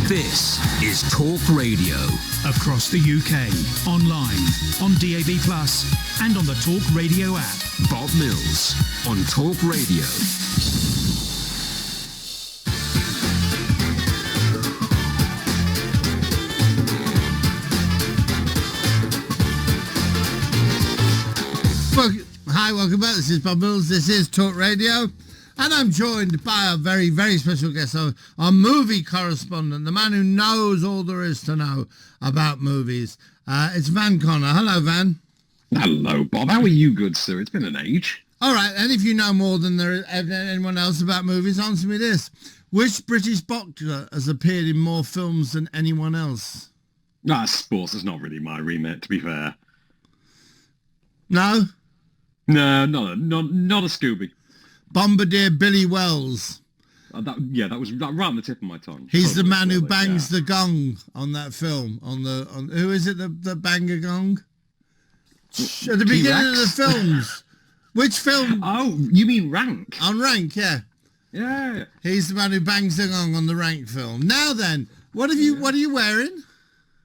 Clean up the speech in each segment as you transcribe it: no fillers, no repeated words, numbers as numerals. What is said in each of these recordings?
This is Talk Radio. Across the UK, online, on DAB+, and on the Talk Radio app. Bob Mills on Talk Radio. Well, hi, welcome back. This is Bob Mills. This is Talk Radio. And I'm joined by a very, very special guest, our movie correspondent, the man who knows all there is to know about movies. It's Van Connor. Hello, Van. Hello, Bob. How are you, good sir? It's been an age. All right, and if you know more than anyone else about movies, answer me this. Which British boxer has appeared in more films than anyone else? Sports is not really my remit, to be fair. No? No, not a Scooby. Bombardier Billy Wells. That was right on the tip of my tongue. He's the man who bangs the gong on that film. Who is it that bang a gong? At the beginning of the films. Which film? Oh, you mean Rank? On Rank, yeah. Yeah. He's the man who bangs the gong on the Rank film. Now then, what are you wearing?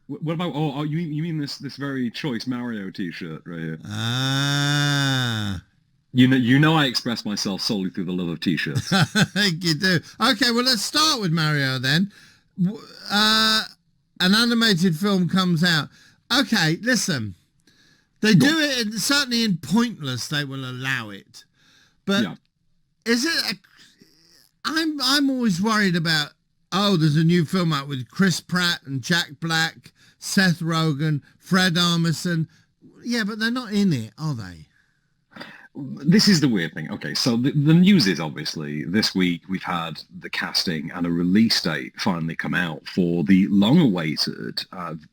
What about? Oh, you mean this very choice Mario T-shirt right here? Ah. You know I express myself solely through the love of T-shirts. I think you do. Okay, well, let's start with Mario then. An animated film comes out. Okay, listen. They do it, certainly in Pointless, they will allow it. But is it... I'm always worried about, there's a new film out with Chris Pratt and Jack Black, Seth Rogen, Fred Armisen. Yeah, but they're not in it, are they? This is the weird thing. Okay, so the news is obviously this week we've had the casting and a release date finally come out for the long-awaited,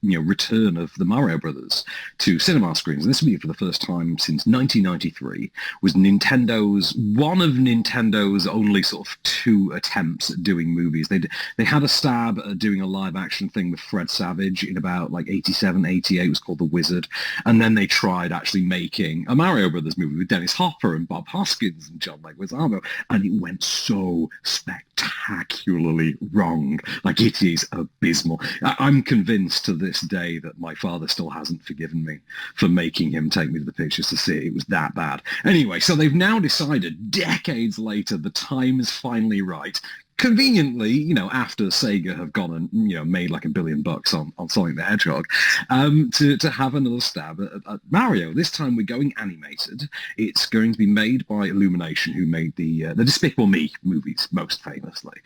return of the Mario Brothers to cinema screens. And this will be for the first time since 1993. Was one of Nintendo's only sort of two attempts at doing movies. They had a stab at doing a live-action thing with Fred Savage in about like 87, 88. It was called The Wizard, and then they tried actually making a Mario Brothers movie with Dennis Hopper and Bob Hoskins and John Leguizamo, and it went so spectacularly wrong. Like, it is abysmal. I'm convinced to this day that my father still hasn't forgiven me for making him take me to the pictures to see it. It was that bad. Anyway, so they've now decided, decades later, the time is finally right. Conveniently, after Sega have gone and, made like $1 billion on Sonic the Hedgehog, to have another stab at Mario. This time we're going animated. It's going to be made by Illumination, who made the Despicable Me movies most famously.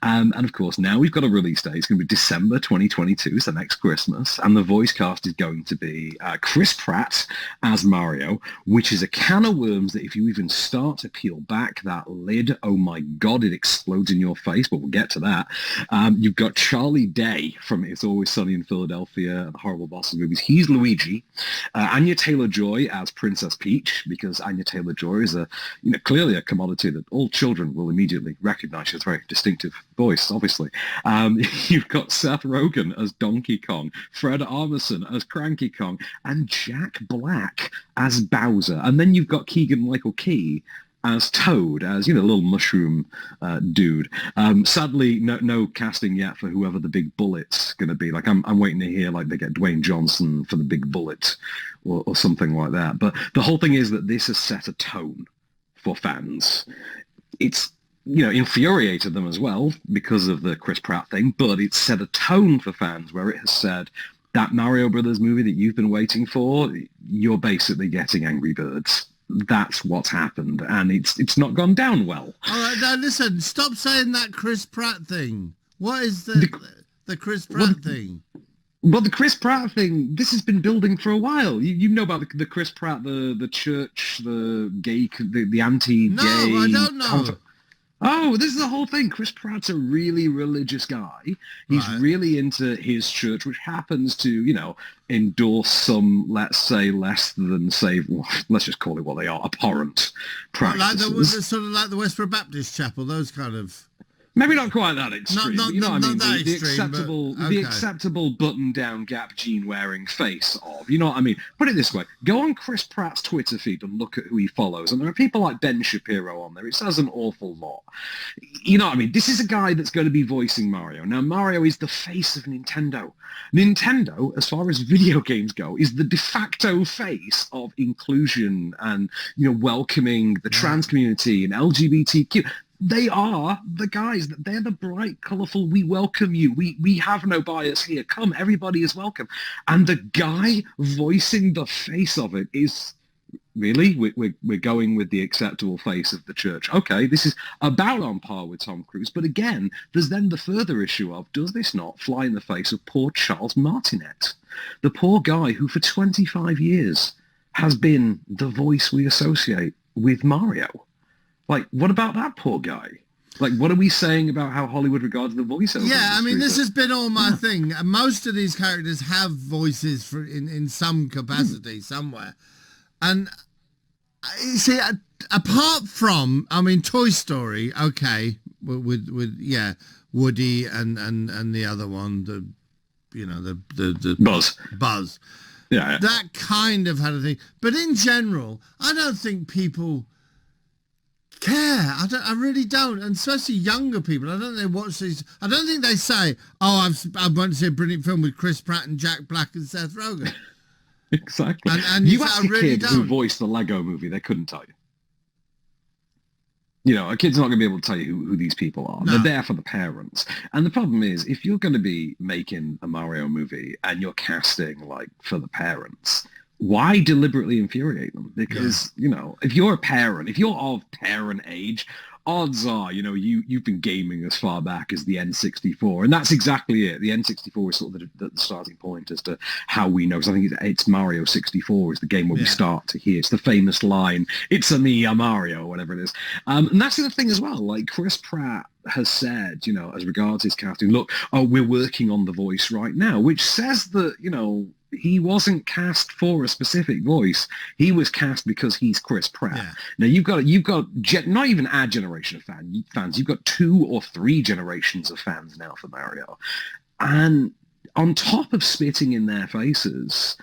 And of course, now we've got a release date. It's going to be December 2022, so next Christmas. And the voice cast is going to be Chris Pratt as Mario, which is a can of worms that if you even start to peel back that lid, oh my God, it explodes in your face, but we'll get to that. You've got Charlie Day from It's Always Sunny in Philadelphia and the Horrible Bosses movies. He's Luigi. Anya Taylor-Joy as Princess Peach, because Anya Taylor-Joy is clearly a commodity that all children will immediately recognize. She has a very distinctive voice, obviously. You've got Seth Rogen as Donkey Kong, Fred Armisen as Cranky Kong, and Jack Black as Bowser. And then you've got Keegan-Michael Key as Toad, as, little mushroom dude. Sadly, no casting yet for whoever the big bullet's going to be. Like, I'm waiting to hear, like, they get Dwayne Johnson for the big bullet or something like that. But the whole thing is that this has set a tone for fans. It's, infuriated them as well because of the Chris Pratt thing, but it's set a tone for fans where it has said, that Mario Brothers movie that you've been waiting for, you're basically getting Angry Birds. That's what's happened, and it's not gone down well. All right, now listen, stop saying that Chris Pratt thing. What is the Chris Pratt thing? Well, the Chris Pratt thing, this has been building for a while. You know about the Chris Pratt, the church, the gay, the anti-gay... No, I don't know. Oh, this is the whole thing. Chris Pratt's a really religious guy. He's really into his church, which happens to, endorse some, let's say, let's just call it what they are, abhorrent practices. Sort of like the Westboro Baptist Chapel, those kind of... Maybe not quite that extreme. Not you know what I mean? that The extreme, acceptable, but, the okay. acceptable button-down Gap jean-wearing face of. You know what I mean? Put it this way: go on Chris Pratt's Twitter feed and look at who he follows, and there are people like Ben Shapiro on there. It says an awful lot. You know what I mean? This is a guy that's going to be voicing Mario. Now, Mario is the face of Nintendo. Nintendo, as far as video games go, is the de facto face of inclusion and welcoming the trans community and LGBTQ. They are the guys. They're the bright, colourful. We welcome you. We have no bias here. Come, everybody is welcome. And the guy voicing the face of it is really we're going with the acceptable face of the church. Okay, this is about on par with Tom Cruise. But again, there's then the further issue of, does this not fly in the face of poor Charles Martinet, the poor guy who for 25 years has been the voice we associate with Mario? Like, what about that poor guy? Like, what are we saying about how Hollywood regards the voiceover? Yeah, I mean, this industry? has been all my thing. Most of these characters have voices in some capacity somewhere. And, you see, apart from, I mean, Toy Story, okay, with Woody and the other one, the Buzz. Yeah. That kind of had a thing. But in general, I don't think people care. I really don't, and especially younger people. I don't think they watch these. I don't think they say, "Oh, I went to see a brilliant film with Chris Pratt and Jack Black and Seth Rogen." Exactly. And you say, ask I a really kid who don't. voiced the Lego Movie, they couldn't tell you. A kid's not going to be able to tell you who these people are. No. They're there for the parents. And the problem is, if you're going to be making a Mario movie and you're casting for the parents, why deliberately infuriate them? Because, if you're a parent, if you're of parent age, odds are, you've been gaming as far back as the N64. And that's exactly it. The N64 is sort of the starting point as to how we know. Because I think it's Mario 64 is the game where we start to hear. It's the famous line, "It's a me, a Mario," whatever it is. And that's the other thing as well. Like Chris Pratt has said, as regards his casting, look, we're working on the voice right now, which says that, he wasn't cast for a specific voice. He was cast because he's Chris Pratt. Yeah. Now you've got not even our generation of fans. You've got 2 or 3 generations of fans now for Mario, and on top of spitting in their faces,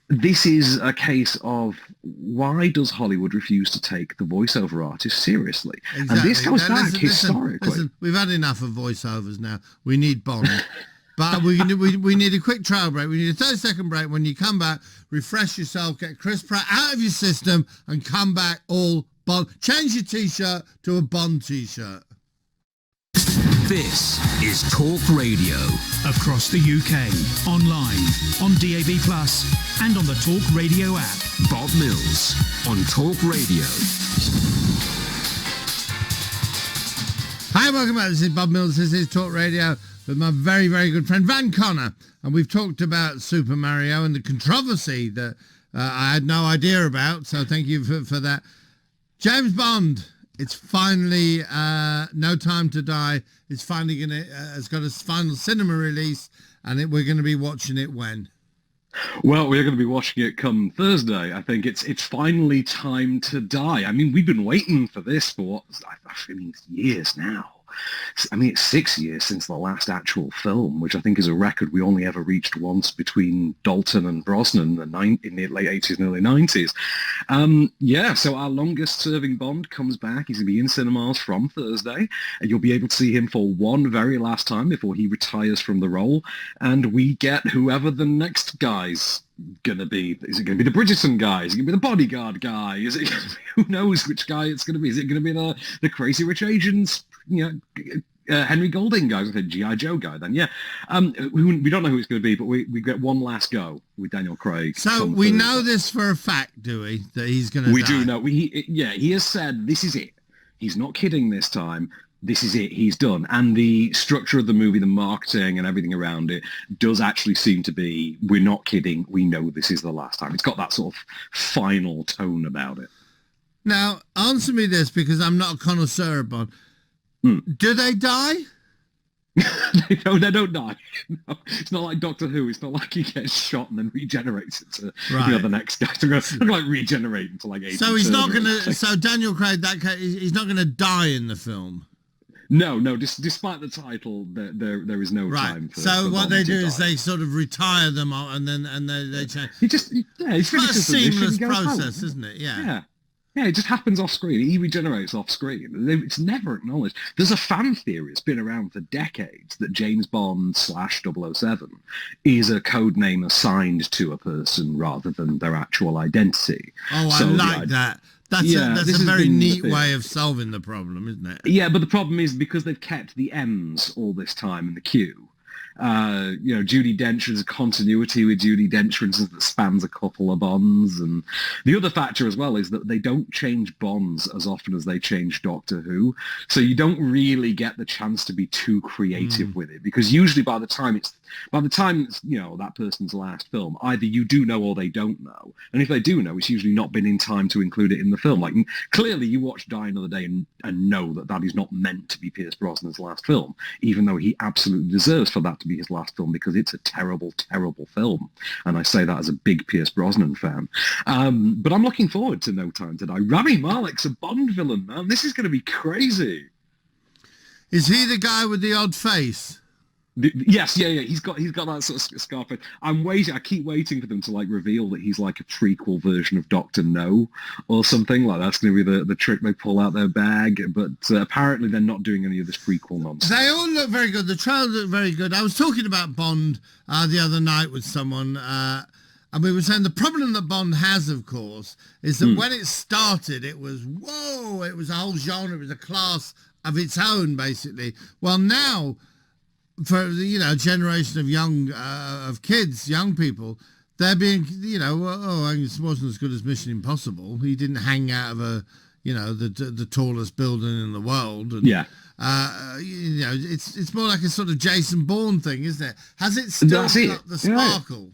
this is a case of why does Hollywood refuse to take the voiceover artist seriously? Exactly. And this goes Now, back historically. Listen, we've had enough of voiceovers now. We need Bond. But we need a quick trial break. We need a 30-second break. When you come back, refresh yourself, get Chris Pratt out of your system, and come back all Bond. Change your T-shirt to a Bond T-shirt. This is Talk Radio. Across the UK, online, on DAB+, and on the Talk Radio app. Bob Mills on Talk Radio. Hi, welcome back. This is Bob Mills. This is Talk Radio with my very, very good friend Van Connor. And we've talked about Super Mario and the controversy that I had no idea about. So thank you for that. James Bond, it's finally No Time to Die. It's finally it's got a final cinema release, and we're going to be watching it when? Well, we're going to be watching it come Thursday. I think it's finally time to die. I mean, we've been waiting for this for years now. I mean, it's 6 years since the last actual film, which I think is a record we only ever reached once between Dalton and Brosnan in the late 80s and early 90s. So our longest-serving Bond comes back. He's going to be in cinemas from Thursday, and you'll be able to see him for one very last time before he retires from the role, and we get whoever the next guy's going to be. Is it going to be the Bridgerton guy? Is it going to be the bodyguard guy? Is it? Who knows which guy it's going to be? Is it going to be the Crazy Rich Asians? Henry Golding guy, the G.I. Joe guy. Then we don't know who it's going to be, but we get one last go with Daniel Craig. So we know this for a fact, do we? That he's going to die? We do know. He has said this is it. He's not kidding this time. This is it. He's done. And the structure of the movie, the marketing and everything around it does actually seem to be, we're not kidding. We know this is the last time. It's got that sort of final tone about it. Now, answer me this, because I'm not a connoisseur of Bond. Do they die? No, they don't die. No, it's not like Doctor Who. It's not like he gets shot and then regenerates into the next guy. It's not like regenerate into like 80. So he's not going to. So Daniel Craig, he's not going to die in the film. No, no. Despite the title, there is no Right. time for. So for what Bond they to do is die. they sort of retire them, and then they change. He It's quite a finishes the mission, seamless he goes home. process, isn't it? Yeah. Yeah. Yeah, it just happens off screen. He regenerates off screen. It's never acknowledged. There's a fan theory, it's been around for decades, that James Bond /007 is a code name assigned to a person rather than their actual identity. Oh, I So like that. That's Yeah, a this has very been the neat thing. way of solving the problem, isn't it? Yeah, but the problem is because they've kept the M's all this time in the queue. Judi Dench, there's a continuity with Judi Dench, for instance, that spans a couple of Bonds. And the other factor as well is that they don't change Bonds as often as they change Doctor Who. So you don't really get the chance to be too creative with it, because usually by the time it's that person's last film, either you do know or they don't know. And if they do know, it's usually not been in time to include it in the film. Like, clearly you watch Die Another Day and know that is not meant to be Pierce Brosnan's last film, even though he absolutely deserves for that to be his last film, because it's a terrible, terrible film. And I say that as a big Pierce Brosnan fan. But I'm looking forward to No Time to Die. Rami Malek's a Bond villain, man. This is going to be crazy. Is he the guy with the odd face? Yes, yeah. He's got that sort of scar face. I keep waiting for them to reveal that he's like a prequel version of Doctor No or something. Like that's going to be the trick they pull out their bag. But apparently they're not doing any of this prequel nonsense. They all look very good. The trailers look very good. I was talking about Bond the other night with someone, and we were saying the problem that Bond has, of course, is that when it started, it was whoa, it was a whole genre, it was a class of its own, basically. Well, now, for a generation of young people, they're being it wasn't as good as Mission Impossible. He didn't hang out of the tallest building in the world. And, Yeah. It's more like a sort of Jason Bourne thing, isn't it? Has it still got the sparkle?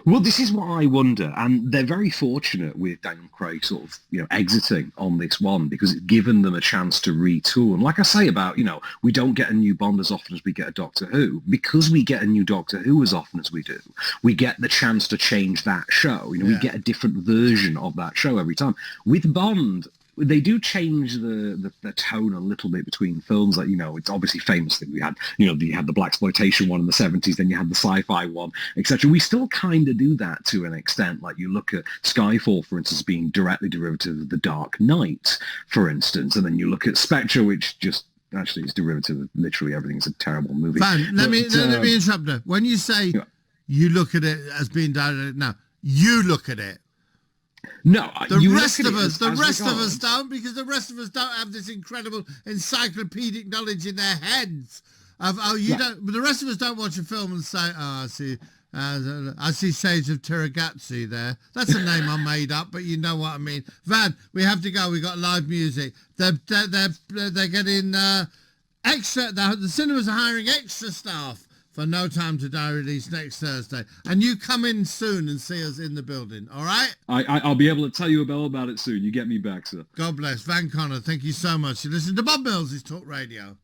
Well, this is what I wonder, and they're very fortunate with Daniel Craig sort of, exiting on this one, because it's given them a chance to retool. And like I say about, we don't get a new Bond as often as we get a Doctor Who. Because we get a new Doctor Who as often as we do, we get the chance to change that show. We get a different version of that show every time. With Bond, they do change the tone a little bit between films. Like, it's obviously famous that we had, you had the blaxploitation one in the 70s, then you had the sci-fi one, etc. We still kind of do that to an extent. Like, you look at Skyfall, for instance, being directly derivative of The Dark Knight, for instance, and then you look at Spectre, which just actually is derivative of literally everything. It's a terrible movie. Fine. Let me interrupt there. When you say you look at it as being directed, now you look at it. No, the rest of us don't, because the rest of us don't have this incredible encyclopedic knowledge in their heads. But the rest of us don't watch a film and say, "Oh, I see Sage of Terragazzi there." That's a name I made up, but you know what I mean. Van, we have to go. We got live music. They're getting extra. The cinemas are hiring extra staff for No Time to Die release next Thursday. And you come in soon and see us in the building, all right? I'll be able to tell you all about it soon. You get me back, sir. God bless. Van Connor, thank you so much. You listen to Bob Mills' Talk Radio.